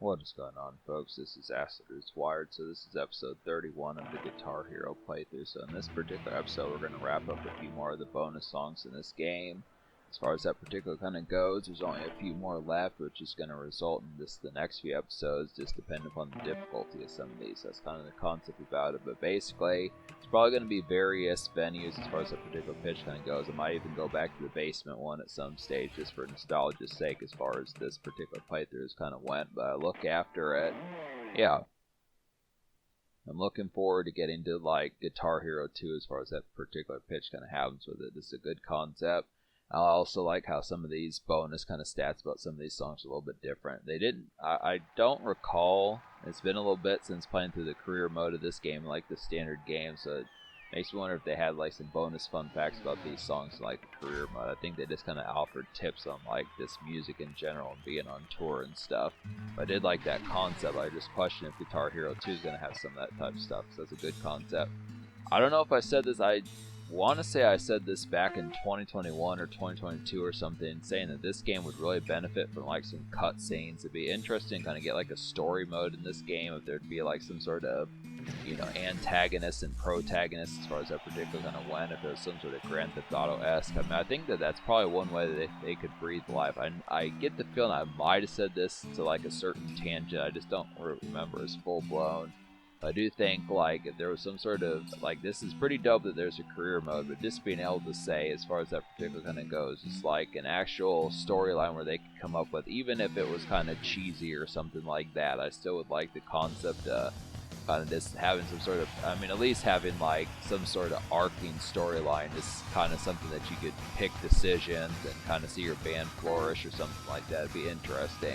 What is going on, folks? This is Acid Roots Wired, so this is episode 31 of the Guitar Hero playthrough. So in this particular episode, we're going to wrap up a few more of the bonus songs in this game. As far as that particular kind of goes, there's only a few more left, which is going to result in the next few episodes, just depending upon the difficulty of some of these. That's kind of the concept about it, but basically, it's probably going to be various venues as far as that particular pitch kind of goes. I might even go back to the basement one at some stage, just for nostalgia's sake, as far as this particular playthrough has kind of went, but I look after it. Yeah. I'm looking forward to getting to, like, Guitar Hero 2 as far as that particular pitch kind of happens with it. This is a good concept. I also like how some of these bonus kind of stats about some of these songs are a little bit different. I don't recall, it's been a little bit since playing through the career mode of this game, like the standard game, so it makes me wonder if they had like some bonus fun facts about these songs in like the career mode. I think they just kind of offered tips on like this music in general and being on tour and stuff. But I did like that concept. I just question if Guitar Hero 2 is going to have some of that type of stuff, so that's a good concept. I don't know if I said this, I want to say I said this back in 2021 or 2022 or something, saying that this game would really benefit from like some cutscenes. It'd be interesting to kind of get like a story mode in this game, if there'd be like some sort of, you know, antagonist and protagonist as far as that particular kind of went, if it was some sort of Grand Theft Auto-esque. I mean, I think that that's probably one way that they could breathe life. I get the feeling I might have said this to like a certain tangent, I just don't remember as full-blown. I do think, like, if there was some sort of, like, this is pretty dope that there's a career mode, but just being able to say, as far as that particular kind of goes, it's like an actual storyline where they could come up with, even if it was kind of cheesy or something like that, I still would like the concept of kind of just having some sort of, I mean, at least having, like, some sort of arcing storyline is kind of something that you could pick decisions and kind of see your band flourish or something like that. It'd be interesting.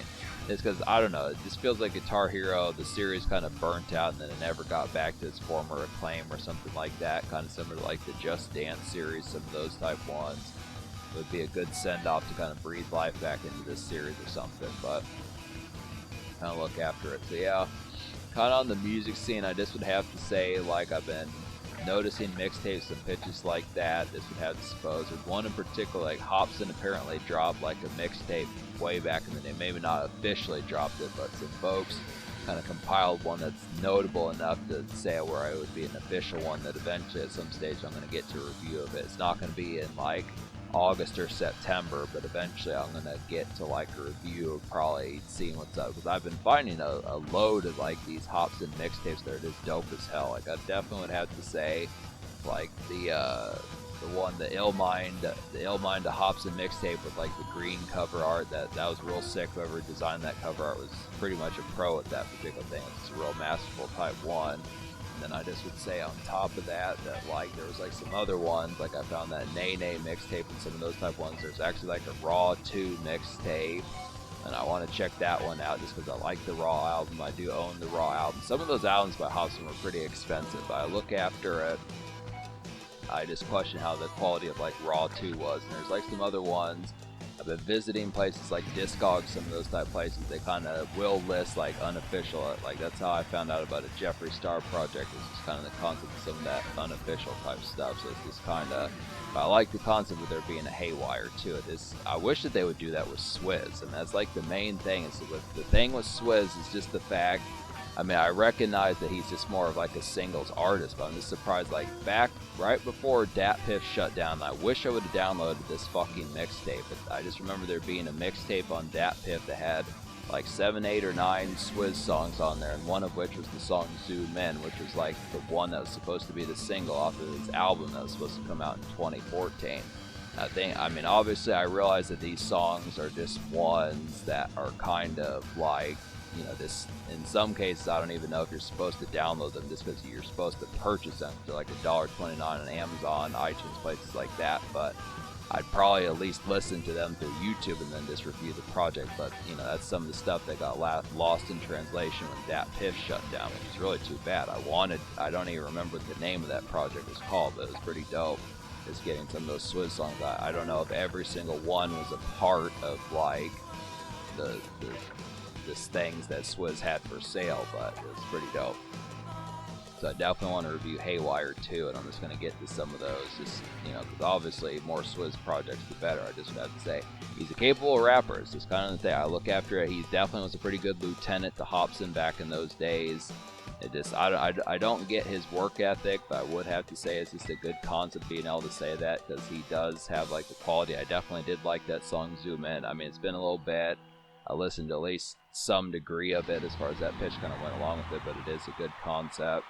It's because, I don't know, it just feels like Guitar Hero, the series kind of burnt out and then it never got back to its former acclaim or something like that. Kind of similar to like the Just Dance series, some of those type ones. It would be a good send-off to kind of breathe life back into this series or something, but kind of look after it. So yeah, kind of on the music scene, I just would have to say, like, I've been noticing mixtapes and pitches like that. This would have to suppose. There's one in particular, like Hobson apparently dropped like a mixtape way back in the day. Maybe not officially dropped it, but some folks kind of compiled one that's notable enough to say where it would be an official one that eventually at some stage I'm going to get to a review of it. It's not going to be in like August or September, but eventually I'm going to get to like a review of probably seeing what's up, because I've been finding a load of like these Hobson mixtapes that are just dope as hell. Like I definitely would have to say, like the one, the Illmind to Hobson mixtape with like the green cover art, that was real sick. Whoever designed that cover art was pretty much a pro at that particular thing. It's a real masterful type one. And then I just would say on top of that, that like there was like some other ones, like I found that Nene mixtape and some of those type ones. There's actually like a Raw 2 mixtape, and I want to check that one out just because I like the Raw album. I do own the Raw album. Some of those albums by Hobson were pretty expensive, but I look after it, I just question how the quality of like Raw 2 was. And there's like some other ones. I've been visiting places like Discogs, some of those type places. They kind of will list like unofficial. Like that's how I found out about a Jeffree Star project. This is kind of the concept of some of that unofficial type stuff. So it's just kind of, I like the concept of there being a haywire to it. I wish that they would do that with Swizz, and that's like the main thing. Is the thing with Swizz is just the fact. I mean, I recognize that he's just more of like a singles artist, but I'm just surprised, like, back right before Dat Piff shut down, I wish I would have downloaded this fucking mixtape. I just remember there being a mixtape on Dat Piff that had like 7, 8, or 9 Swizz songs on there, and one of which was the song Zoom In, which was like the one that was supposed to be the single off of his album that was supposed to come out in 2014. I mean, obviously I realize that these songs are just ones that are kind of like, you know, this, in some cases I don't even know if you're supposed to download them just because you're supposed to purchase them for like $1.29 on Amazon, iTunes, places like that. But I'd probably at least listen to them through YouTube and then just review the project. But you know, that's some of the stuff that got lost in translation when Dat Piff shut down, which is really too bad. I don't even remember what the name of that project was called, but it was pretty dope. Is getting some of those Swizz songs. I don't know if every single one was a part of like the things that Swizz had for sale, but it was pretty dope. So I definitely want to review Haywire too, and I'm just going to get to some of those, just, you know, because obviously more Swizz projects the better. I just would have to say he's a capable rapper. It's just kind of the thing. I look after it. He definitely was a pretty good lieutenant to Hopsin back in those days. It just, I don't get his work ethic, but I would have to say it's just a good concept being able to say that, because he does have like the quality. I definitely did like that song Zoom In. I mean, it's been a little bit. I listened to at least some degree of it as far as that pitch kind of went along with it, but it is a good concept.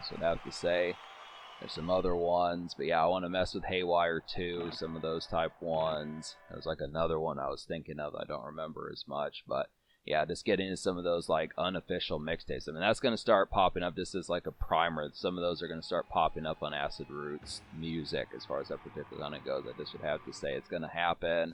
So I'd have to say. There's some other ones, but yeah, I want to mess with Haywire too, some of those type ones. There's like another one I was thinking of, I don't remember as much, but yeah, just get into some of those like unofficial mixtapes. I mean, that's going to start popping up just as like a primer. Some of those are going to start popping up on Acid Roots music as far as that particular one goes. I just would have to say it's going to happen.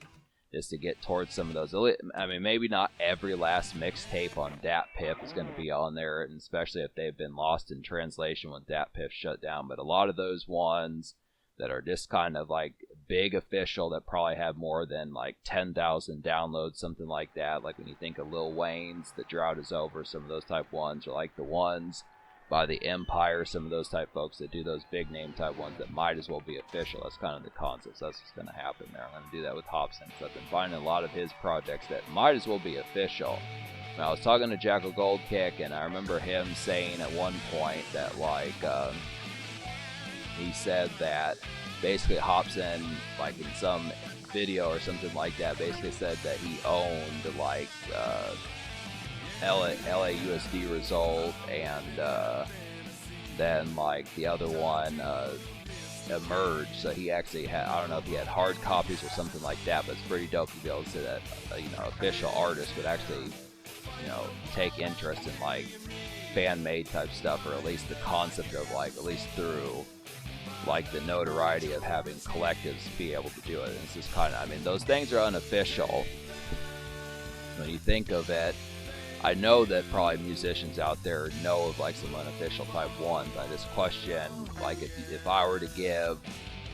Just to get towards some of those. I mean, maybe not every last mixtape on Dat Piff is going to be on there, and especially if they've been lost in translation when Dat Piff shut down. But a lot of those ones that are just kind of like big official that probably have more than like 10,000 downloads, something like that. Like when you think of Lil Wayne's The Drought Is Over, some of those type ones, or like the ones by the Empire, some of those type folks that do those big name type ones that might as well be official. That's kind of the concept. So that's what's going to happen there. I'm going to do that with Hopsin, because I've been finding a lot of his projects that might as well be official. Now, I was talking to Jackal Goldkick, and I remember him saying at one point that like he said that basically Hopsin, like in some video or something like that, basically said that he owned like LAUSD Result, and then like the other one Emerge. So he actually had, I don't know if he had hard copies or something like that, but it's pretty dope to be able to say that you know, official artists would actually, you know, take interest in like fan-made type stuff, or at least the concept of like, at least through like the notoriety of having collectives be able to do it. And it's just kind of, I mean, those things are unofficial when you think of it. I know that probably musicians out there know of like some unofficial type ones. I just question, like, if I were to give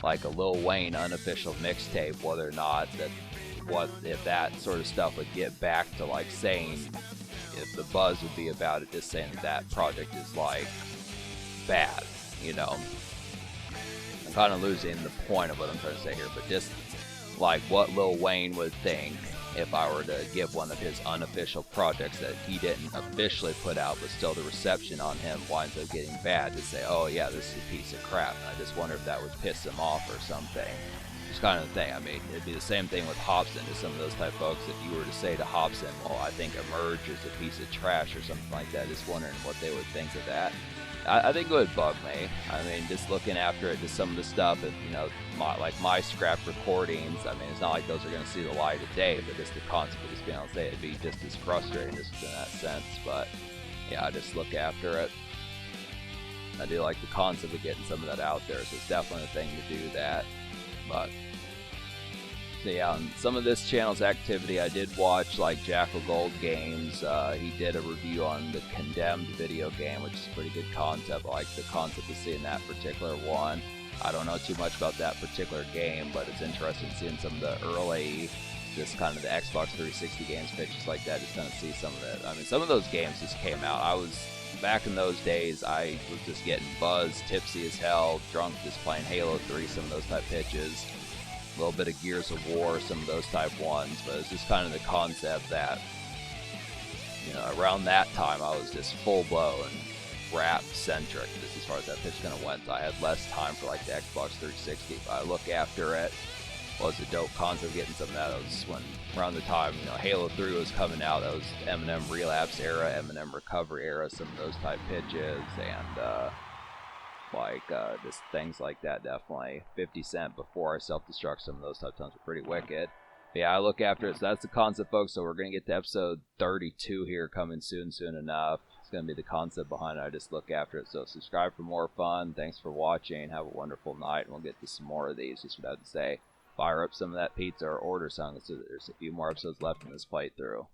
like a Lil Wayne unofficial mixtape, whether or not that, what if that sort of stuff would get back to like saying, if the buzz would be about it, just saying that project is like bad, you know. I'm kind of losing the point of what I'm trying to say here, but just like what Lil Wayne would think if I were to give one of his unofficial projects that he didn't officially put out, but still the reception on him winds up getting bad, to say, oh yeah, this is a piece of crap. And I just wonder if that would piss him off or something. It's kind of the thing. I mean, it'd be the same thing with Hopsin to some of those type folks. If you were to say to Hopsin, well, I think Emerge is a piece of trash or something like that, just wondering what they would think of that. I think it would bug me. I mean, just looking after it, just some of the stuff, and you know, my scrap recordings. I mean, it's not like those are going to see the light of day, but just the concept of just being able to say it'd be just as frustrating just in that sense. But yeah, I just look after it. I do like the concept of getting some of that out there, so it's definitely a thing to do that. But so yeah, on some of this channel's activity, I did watch like Jackal Gold Games. He did a review on the Condemned video game, which is a pretty good concept. I like the concept of seeing that particular one. I don't know too much about that particular game, but it's interesting seeing some of the early, just kind of the Xbox 360 games, pitches like that, just kind of see some of it. I mean, some of those games just came out. I was, back in those days, I was just getting buzzed, tipsy as hell, drunk, just playing Halo 3, some of those type pitches. A little bit of Gears of War, some of those type ones, but it's just kind of the concept that, you know, around that time I was just full-blown rap centric, just as far as that pitch kind of went. I had less time for like the Xbox 360, but I look after it. Was a dope concept getting some of that. It was when around the time, you know, Halo 3 was coming out. That was Eminem Relapse era, Eminem Recovery era, some of those type pitches, and just things like that. Definitely 50 Cent Before I Self-Destruct, some of those type times were pretty wicked. But yeah, I look after it. So that's the concept, folks. So we're gonna get to episode 32 here coming soon enough. It's gonna be the concept behind it. I just look after it. So subscribe for more fun. Thanks for watching. Have a wonderful night, and we'll get to some more of these. Just what I have to say. Fire up some of that pizza or order some. So there's a few more episodes left in this playthrough.